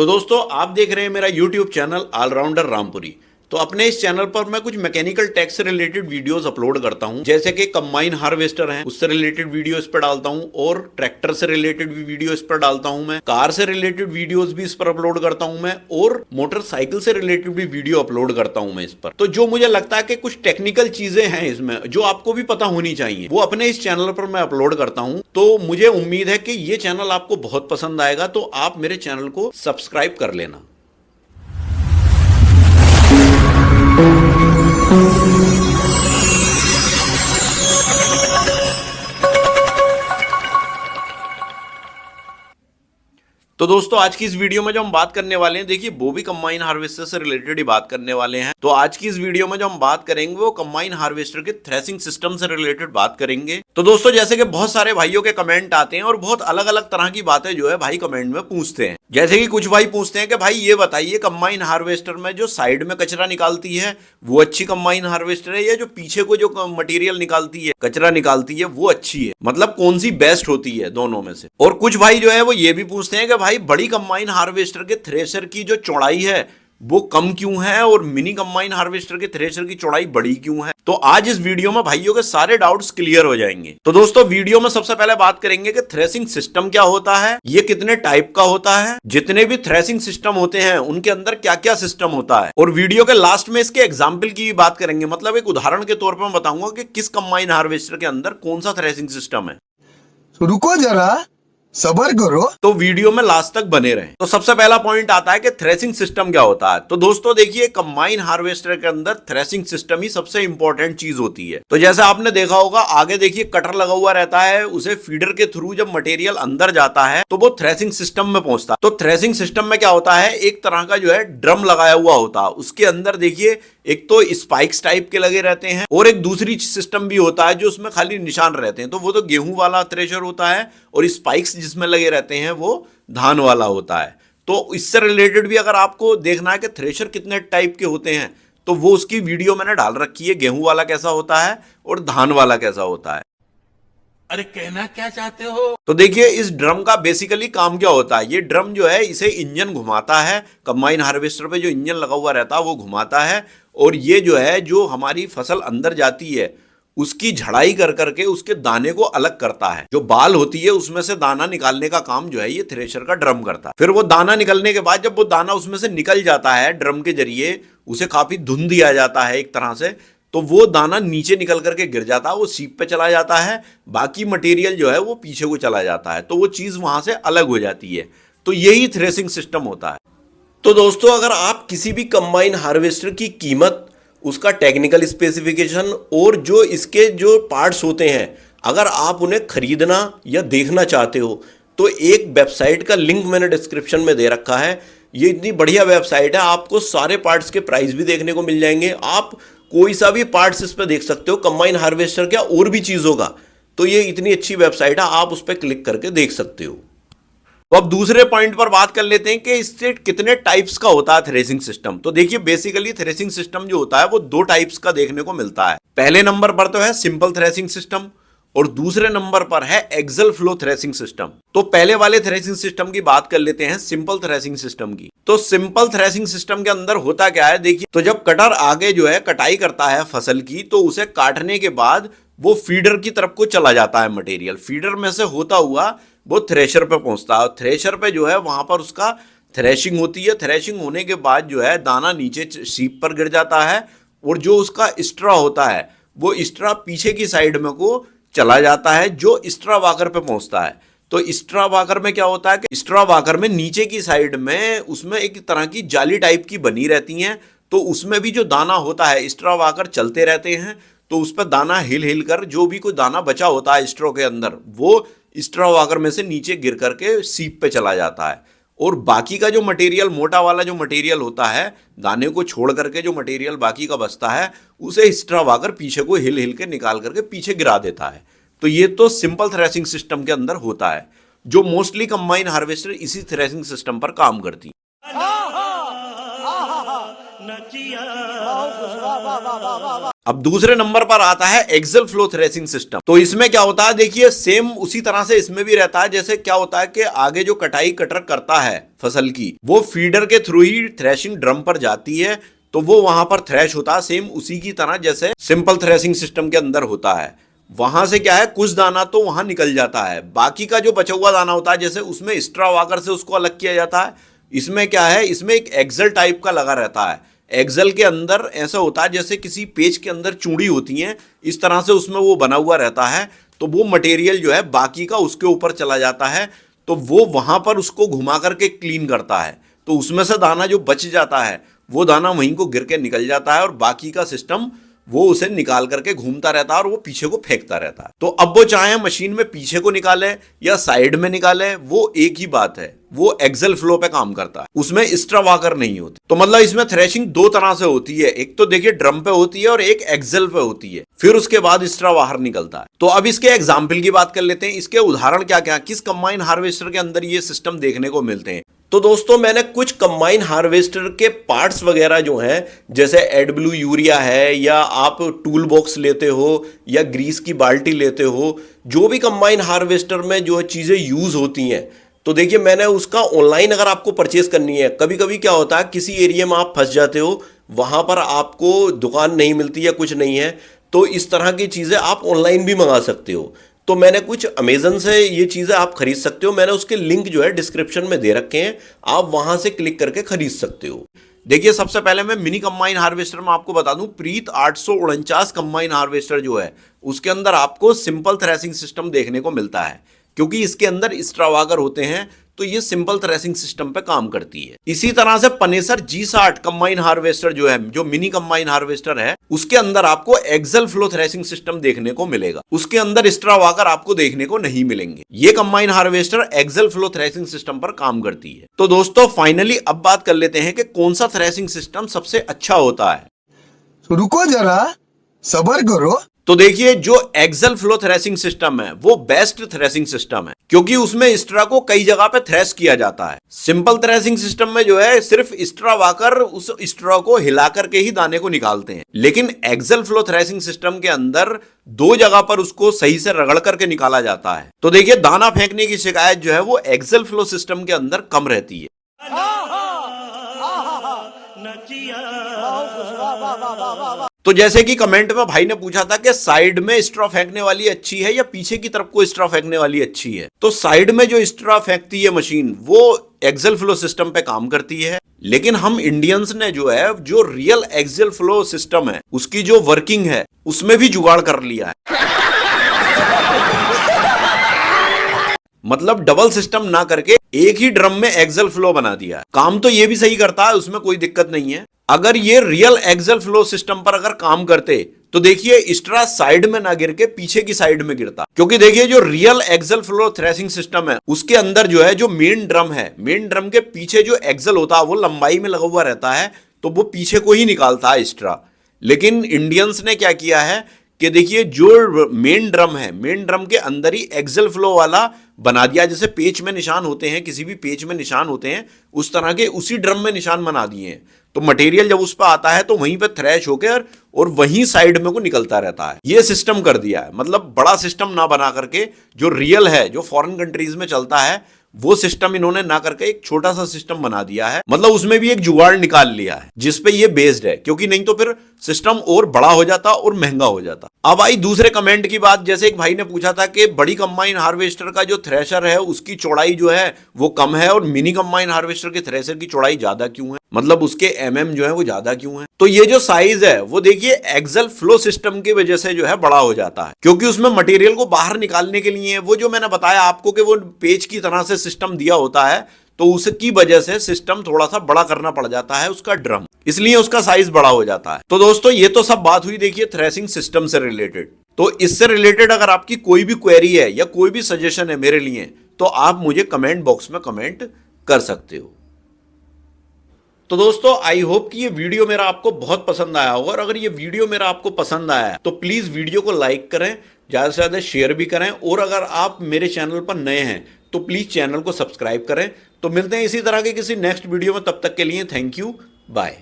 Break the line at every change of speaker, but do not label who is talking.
तो दोस्तों आप देख रहे हैं मेरा YouTube चैनल ऑलराउंडर रामपुरी। तो अपने इस चैनल पर मैं कुछ मैकेनिकल टेक से रिलेटेड वीडियोस अपलोड करता हूं, जैसे कि कंबाइन हार्वेस्टर है उससे रिलेटेड वीडियो इस पर डालता हूं, और ट्रैक्टर से रिलेटेड भी वीडियो इस पर डालता हूं, मैं कार से रिलेटेड वीडियोस भी इस पर अपलोड करता हूं मैं, और मोटरसाइकिल से रिलेटेड भी वीडियो अपलोड करता हूं मैं इस पर। तो जो मुझे लगता है कि कुछ टेक्निकल चीजें हैं इसमें जो आपको भी पता होनी चाहिए, वो अपने इस चैनल पर मैं अपलोड करता हूं। तो मुझे उम्मीद है कि ये चैनल आपको बहुत पसंद आएगा, तो आप मेरे चैनल को सब्सक्राइब कर लेना। तो दोस्तों आज की इस वीडियो में जो हम बात करने वाले हैं, देखिए वो भी कंबाइन हार्वेस्टर से रिलेटेड ही बात करने वाले हैं। तो आज की इस वीडियो में जो हम बात करेंगे वो कंबाइन हार्वेस्टर के थ्रेसिंग सिस्टम से रिलेटेड बात करेंगे। तो दोस्तों जैसे कि बहुत सारे भाइयों के कमेंट आते हैं और बहुत अलग अलग तरह की बातें जो है भाई कमेंट में पूछते हैं। जैसे कि कुछ भाई पूछते हैं कि भाई ये बताइए कंबाइन हार्वेस्टर में जो साइड में कचरा निकालती है वो अच्छी कंबाइन हार्वेस्टर है, या जो पीछे को जो मटेरियल निकालती है, कचरा निकालती है, वो अच्छी है? मतलब कौन सी बेस्ट होती है दोनों में से। और कुछ भाई जो है वो ये भी पूछते हैं कि भाई बड़ी कंबाइन हार्वेस्टर के थ्रेशर की जो चौड़ाई है वो कम क्यों है, और मिनी कंबाइन हार्वेस्टर के थ्रेशर की चौड़ाई बड़ी क्यों है। तो आज इस वीडियो में भाइयों के सारे डाउट्स क्लियर हो जाएंगे। तो दोस्तों वीडियो में सबसे पहले बात करेंगे कि थ्रेसिंग सिस्टम क्या होता है, ये कितने टाइप का होता है, जितने भी थ्रेसिंग सिस्टम होते हैं उनके अंदर क्या क्या सिस्टम होता है, और वीडियो के लास्ट में इसके एग्जाम्पल की भी बात करेंगे। मतलब एक उदाहरण के तौर पर मैं बताऊंगा कि किस कंबाइन हार्वेस्टर के अंदर कौन सा थ्रेसिंग सिस्टम है।
रुको जरा सबर करो।
तो वीडियो में लास्ट तक बने रहें। तो सबसे पहला पॉइंट आता है कि थ्रेसिंग सिस्टम क्या होता है। तो दोस्तों देखिए कंबाइन हार्वेस्टर के अंदर थ्रेसिंग सिस्टम ही सबसे इंपॉर्टेंट चीज होती है। तो जैसे आपने देखा होगा आगे देखिए कटर लगा हुआ रहता है, उसे फीडर के थ्रू जब मटेरियल अंदर जाता है तो वो थ्रेसिंग सिस्टम में पहुंचता है। तो थ्रेसिंग सिस्टम में क्या होता है, एक तरह का जो है ड्रम लगाया हुआ होता है, उसके अंदर देखिए एक तो स्पाइक्स टाइप के लगे रहते हैं, और एक दूसरी सिस्टम भी होता है जो उसमें खाली निशान रहते हैं। तो वो तो गेहूं वाला थ्रेशर होता है, और स्पाइक्स जिसमें लगे रहते हैं वो धान वाला होता है। तो इससे रिलेटेड भी अगर आपको देखना है कि थ्रेशर कितने टाइप के होते हैं तो वो उसकी वीडियो मैंने डाल रखी है, गेहूं वाला कैसा होता है और धान वाला कैसा होता है।
अरे कहना क्या चाहते हो?
तो देखिए इस ड्रम का बेसिकली काम क्या होता है। ये ड्रम जो है इसे इंजन घुमाता है, कंबाइन हार्वेस्टर पे जो इंजन लगा हुआ रहता है वो घुमाता है, और ये जो है जो हमारी फसल अंदर जाती है उसकी झड़ाई कर करके उसके दाने को अलग करता है। जो बाल होती है उसमें से दाना निकालने का काम जो है ये थ्रेशर का ड्रम करता है। फिर वो दाना निकलने के बाद जब वो दाना उसमें से निकल जाता है ड्रम के जरिए, उसे काफी धुन दिया जाता है एक तरह से, तो वो दाना नीचे निकल करके गिर जाता है, वो सीप पे चला जाता है, बाकी मटेरियल जो है वो पीछे को चला जाता है, तो वो चीज वहां से अलग हो जाती है। तो यही थ्रेसिंग सिस्टम होता है। तो दोस्तों अगर आप किसी भी कंबाइन हार्वेस्टर की कीमत, उसका टेक्निकल स्पेसिफिकेशन और जो इसके जो पार्ट्स होते हैं, अगर आप उन्हें खरीदना या देखना चाहते हो तो एक वेबसाइट का लिंक मैंने डिस्क्रिप्शन में दे रखा है। ये इतनी बढ़िया वेबसाइट है, आपको सारे पार्ट्स के प्राइस भी देखने को मिल जाएंगे। आप कोई सा भी पार्ट्स इस पर देख सकते हो, कंबाइन हार्वेस्टर क्या और भी चीज होगा। तो ये इतनी अच्छी वेबसाइट है, आप उस पर क्लिक करके देख सकते हो। तो अब दूसरे पॉइंट पर बात कर लेते हैं कि इससे कितने टाइप्स का होता है थ्रेसिंग सिस्टम। तो देखिए बेसिकली थ्रेसिंग सिस्टम जो होता है वो दो टाइप्स का देखने को मिलता है। पहले नंबर पर तो है सिंपल थ्रेसिंग सिस्टम, और दूसरे नंबर पर है एक्सल फ्लो थ्रेसिंग सिस्टम। तो पहले वाले थ्रेसिंग सिस्टम की बात कर लेते हैं, सिंपल थ्रेसिंग सिस्टम की। तो सिंपल थ्रेसिंग सिस्टम के अंदर होता क्या है, देखिए तो जब कटर आगे जो है कटाई करता है फसल की, तो उसे काटने के बाद वो फीडर की तरफ को चला जाता है मटेरियल, फीडर में से होता हुआ वो थ्रेशर पे पहुंचता है। थ्रेशर पे जो है वहां पर उसका थ्रेशिंग होती है। थ्रेशिंग होने के बाद जो है दाना नीचे सीप पर गिर जाता है, और जो उसका स्ट्रा होता है वो स्ट्रा पीछे की साइड में को चला जाता है, जो स्ट्रा वाकर पे पहुंचता है। तो स्ट्रा वाकर में क्या होता है कि स्ट्रा वाकर में नीचे की साइड में उसमें एक तरह की जाली टाइप की बनी रहती हैं, तो उसमें भी जो दाना होता है स्ट्रा वाकर चलते रहते हैं, तो उस पर दाना हिल हिल कर जो भी कोई दाना बचा होता है स्ट्रो के अंदर वो स्ट्रा वाकर में से नीचे गिर करके सीप पे चला जाता है। और बाकी का जो मटेरियल, मोटा वाला जो मटेरियल होता है, दाने को छोड़ करके जो मटेरियल बाकी का बचता है उसे स्ट्रा वाकर पीछे को हिल हिल के निकाल करके पीछे गिरा देता है। तो ये तो सिंपल थ्रेसिंग सिस्टम के अंदर होता है, जो मोस्टली कंबाइन हार्वेस्टर इसी थ्रेसिंग सिस्टम पर काम करती है। अब दूसरे नंबर पर आता है एक्सेल फ्लो थ्रेसिंग सिस्टम। तो इसमें क्या होता है, देखिए सेम उसी तरह से इसमें भी रहता है। जैसे क्या होता है कि आगे जो कटाई कटर करता है फसल की, वो फीडर के थ्रू ही थ्रेशिंग ड्रम पर जाती है, तो वो वहां पर थ्रेश होता है सेम उसी की तरह जैसे सिंपल थ्रेसिंग सिस्टम के अंदर होता है। वहां से क्या है, कुछ दाना तो वहां निकल जाता है, बाकी का जो बचा हुआ दाना होता है जैसे उसमें स्ट्रा वाकर से उसको अलग किया जाता है। इसमें क्या है, इसमें एक एक्सेल टाइप का लगा रहता है। एक्सेल के अंदर ऐसा होता है जैसे किसी पेज के अंदर चूड़ी होती हैं, इस तरह से उसमें वो बना हुआ रहता है। तो वो मटेरियल जो है बाकी का उसके ऊपर चला जाता है, तो वो वहां पर उसको घुमा करके क्लीन करता है। तो उसमें से दाना जो बच जाता है वो दाना वहीं को गिर के निकल जाता है, और बाकी का सिस्टम वो उसे निकाल करके घूमता रहता है और वो पीछे को फेंकता रहता है। तो अब वो चाहे मशीन में पीछे को निकाले या साइड में निकाले, वो एक ही बात है, वो एक्सेल फ्लो पे काम करता है, उसमें एक्स्ट्रा वाकर नहीं होती। तो मतलब इसमें थ्रेशिंग दो तरह से होती है, एक तो देखिए ड्रम पे होती है और एक एक्सेल पे होती है, फिर उसके बाद एक्स्ट्रा बाहर निकलता है। तो अब इसके एग्जाम्पल की बात कर लेते हैं, इसके उदाहरण क्या क्या, किस कंबाइन हार्वेस्टर के अंदर ये सिस्टम देखने को मिलते हैं। तो दोस्तों मैंने कुछ कंबाइन हार्वेस्टर के पार्ट्स वगैरह जो हैं, जैसे एडब्ल्यू यूरिया है, या आप टूल बॉक्स लेते हो या ग्रीस की बाल्टी लेते हो, जो भी कंबाइन हार्वेस्टर में जो चीज़ें यूज़ होती हैं, तो देखिए मैंने उसका ऑनलाइन अगर आपको परचेज करनी है, कभी कभी क्या होता है किसी एरिया में आप फंस जाते हो, वहाँ पर आपको दुकान नहीं मिलती या कुछ नहीं है, तो इस तरह की चीज़ें आप ऑनलाइन भी मंगा सकते हो। तो मैंने कुछ अमेजन से ये चीज़ें आप खरीद सकते हो, मैंने उसके लिंक जो है डिस्क्रिप्शन में दे रखे हैं, आप वहां से क्लिक करके खरीद सकते हो। देखिए सबसे पहले मैं मिनी कंबाइन हार्वेस्टर में आपको बता दूं, प्रीत 849 कंबाइन हार्वेस्टर जो है उसके अंदर आपको सिंपल थ्रेसिंग सिस्टम देखने को मिलता है, क्योंकि इसके अंदर एक्स्ट्रा वाकर होते हैं, तो ये सिंपल थ्रेसिंग सिस्टम पे काम करती है। इसी तरह से पनेसर G60 कंबाइन हार्वेस्टर जो है, जो मिनी कंबाइन हार्वेस्टर है, उसके अंदर आपको एक्सेल फ्लो थ्रेसिंग सिस्टम देखने को मिलेगा, उसके अंदर एक्स्ट्रा वाकर आपको देखने को नहीं मिलेंगे। ये combine harvester axial flow threshing system पर काम करती है। तो दोस्तों फाइनली अब बात कर लेते हैं कि कौन सा थ्रेसिंग सिस्टम सबसे अच्छा होता है।
रुको जरा, सबर करो।
तो देखिए जो एक्सेल फ्लो थ्रेसिंग सिस्टम है वो बेस्ट थ्रेसिंग सिस्टम है, क्योंकि उसमें स्ट्रा को कई जगह पे थ्रेश किया जाता है। सिंपल थ्रेसिंग सिस्टम में जो है सिर्फ स्ट्रा वाकर उस स्ट्रा को हिला करके ही दाने को निकालते हैं, लेकिन एक्सेल फ्लो थ्रेसिंग सिस्टम के अंदर दो जगह पर उसको सही से रगड़ करके निकाला जाता है। तो देखिए दाना फेंकने की शिकायत जो है वो एक्सेल फ्लो सिस्टम के अंदर कम रहती है। तो जैसे कि कमेंट में भाई ने पूछा था कि साइड में स्ट्रॉ फेंकने वाली अच्छी है या पीछे की तरफ को स्ट्रॉ फेंकने वाली अच्छी है, तो साइड में जो स्ट्रॉ फेंकती है मशीन वो एक्सेल फ्लो सिस्टम पे काम करती है। लेकिन हम इंडियंस ने जो है जो रियल एक्सेल फ्लो सिस्टम है उसकी जो वर्किंग है उसमें भी जुगाड़ कर लिया है, मतलब डबल सिस्टम ना करके एक ही ड्रम में एक्सेल फ्लो बना दिया है। काम तो ये भी सही करता है, उसमें कोई दिक्कत नहीं है। अगर ये रियल एक्सेल फ्लो सिस्टम पर अगर काम करते तो देखिए स्ट्रा साइड में ना गिर के पीछे की साइड में गिरता, क्योंकि देखिए जो real axial flow threshing system है उसके अंदर जो है जो मेन ड्रम है, मेन ड्रम के पीछे जो एक्सेल होता है वो लंबाई में लगा हुआ रहता है, तो वो पीछे को ही निकालता है स्ट्रा। लेकिन इंडियंस ने क्या किया है कि देखिए जो मेन ड्रम है, मेन ड्रम के अंदर ही एक्सेल फ्लो वाला बना दिया, जैसे पेच में निशान होते हैं, किसी भी पेच में निशान होते हैं उस तरह के उसी ड्रम में निशान बना दिए हैं। तो मटेरियल जब उस पर आता है तो वहीं पे थ्रेश होकर और वहीं साइड में को निकलता रहता है। ये सिस्टम कर दिया है, मतलब बड़ा सिस्टम ना बना करके जो रियल है, जो फॉरेन कंट्रीज में चलता है वो सिस्टम इन्होंने ना करके एक छोटा सा सिस्टम बना दिया है, मतलब उसमें भी एक जुगाड़ निकाल लिया है जिसपे ये बेस्ड है, क्योंकि नहीं तो फिर सिस्टम और बड़ा हो जाता और महंगा हो जाता। अब आई दूसरे कमेंट की बात, जैसे एक भाई ने पूछा था कि बड़ी कंबाइन हार्वेस्टर का जो थ्रेशर है उसकी चौड़ाई जो है वो कम है और मिनी कंबाइन हार्वेस्टर के थ्रेशर की चौड़ाई ज्यादा क्यों है, मतलब उसके जो है वो ज्यादा क्यों है। तो ये जो साइज है वो देखिए एक्सेल फ्लो सिस्टम की वजह से जो है बड़ा हो जाता है, क्योंकि उसमें मटेरियल को बाहर निकालने के लिए वो जो मैंने बताया आपको कि वो पेज की तरह से सिस्टम दिया होता है, तो उसकी वजह से सिस्टम थोड़ा सा बड़ा करना पड़ जाता है उसका ड्रम, इसलिए उसका साइज बड़ा हो जाता है। तो दोस्तों ये तो सब बात हुई देखिए थ्रेसिंग सिस्टम से रिलेटेड। तो इससे रिलेटेड अगर आपकी कोई भी क्वेरी है या कोई भी सजेशन है मेरे लिए, तो आप मुझे कमेंट बॉक्स में कमेंट कर सकते हो। तो दोस्तों आई होप कि ये वीडियो मेरा आपको बहुत पसंद आया होगा, और अगर ये वीडियो मेरा आपको पसंद आया तो प्लीज वीडियो को लाइक करें, ज्यादा से ज्यादा शेयर भी करें, और अगर आप मेरे चैनल पर नए हैं तो प्लीज चैनल को सब्सक्राइब करें। तो मिलते हैं इसी तरह के किसी नेक्स्ट वीडियो में, तब तक के लिए थैंक यू, बाय।